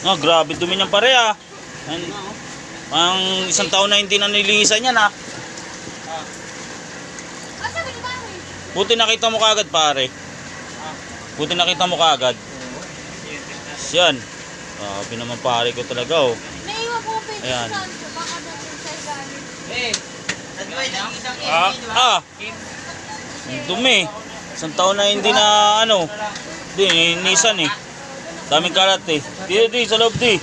Oh, grabe dumi niyan pare ah. Ang isang taon na hindi na nilinisan yan ah. Buti nakita mo kaagad pare. Buti nakita mo kaagad. Yan. Grabe naman pare ko talaga oh. Ayan. Ang dumi. Isang taon na hindi na ano. Hindi, ninisan eh. Daming kalat eh. Dito sa loob di.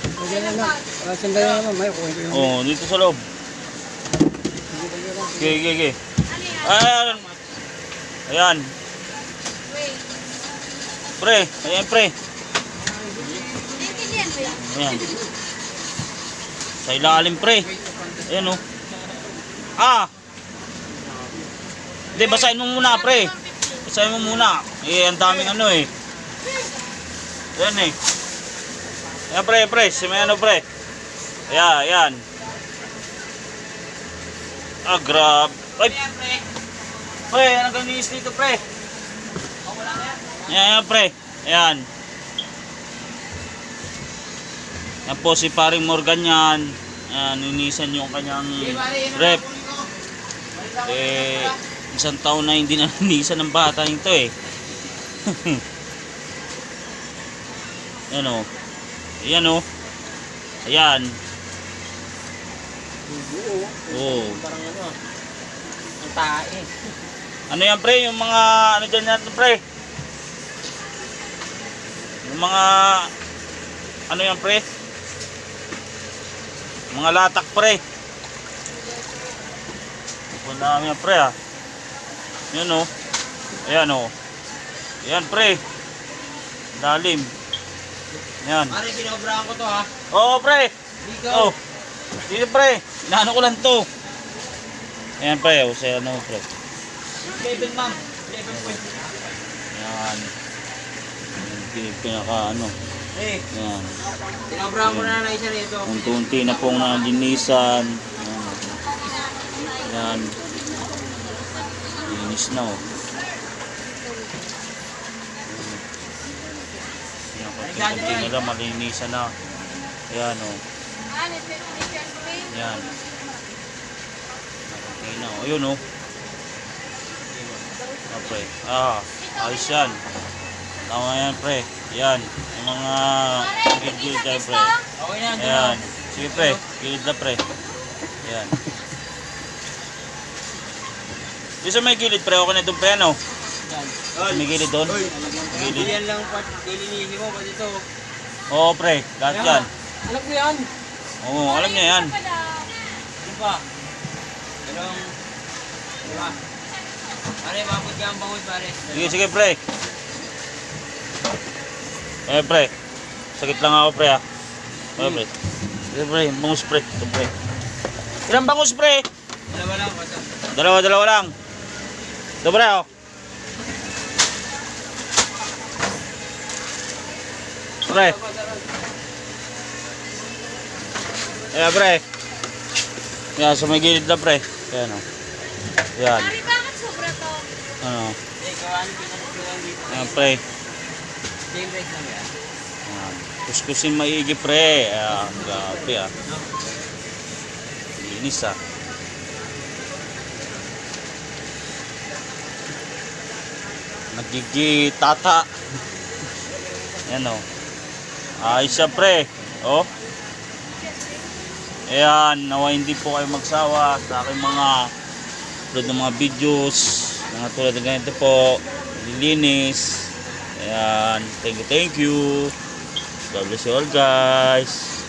Oh, dito sa loob. Okay. Ayan. Ayan. Pre, ayan pre. Ayan. Sa ilalim pre. Ayan oh. Hindi, basahin mo muna pre. Basahin mo muna. Ang daming ano eh. Ayan eh. Ayan pre. May ano pre. Ayan. Grab. Ay. Pre, ano ganinis dito pre? Ayan pre. Ayan. Yan po si paring Morgan yan. Ayan, ninisan yung kanyang rep. Isang taon na hindi na ninisan ng bata nito eh. Ayan o. Ayan. Oo. Parang ano ang tae. Ano yan pre? Yung mga ano dyan natin pre? Yung mga ano yan pre? Mga latak pre. Ang dami yan pre ah. Yan o. Ayan o. Ayan pre. Dalim. Yan. Pare, pinaobrahan ko to ha. Oo pre. Ikaw. Oh. Dito pre. Inaano ko lang to. Ayan pre. O sa ano pre. 11 ma'am. 11 point. Yan. Pinaka ano. Yan. Pinaobrahan ko na isa rito. Unti-unti na pong nalinisan. Yan. Linis na oh. Yan, kunti na lang malinisan na. Yan oh. Yan. Kunti na oh. Ayun oh. Okay. Ayos yan. Tama yan pre. Yan. Yung mga gilid dyan pre. Okay na. Ayan. Sige pre. Gilid na pre. Ayan. Yung sa may gilid pre. Okay na itong pre ano? Yan. May gilid doon. Gilid. Yan lang dilinihin mo. Pati ito. Oo pre. Lahat yan. Alam ko yan. Oo. Alam niya yan. Ano pa? Dalawang. Diba? Pare, mabot ka ang bangon pare. Sige pre. Pre. Sakit lang ako pre ha. Pre. Sige pre. Bangus pre. Ito pre. Ilang bangus pre? Dalawa lang. Basta. Dalawa lang. Ito pre oh. Pre. Ayan pre. Yan sa may gilid na pre. Ayan o. Yan. Pari, bakit sobra to? Ano. Ikaw, pinagpulan dito. Ayan pre. Game break lang yan. Ayan. Kuskusin maigi pre. Ayan. Grabe ah. Linis ah. Nagigitata. Ayan o. Ayos siya pre. Oh. Ayan, nawa hindi po kayo magsawa sa aking mga upload ng mga videos, mga tulad ng ganito po, nililinis. Ayan, thank you. God bless you all guys.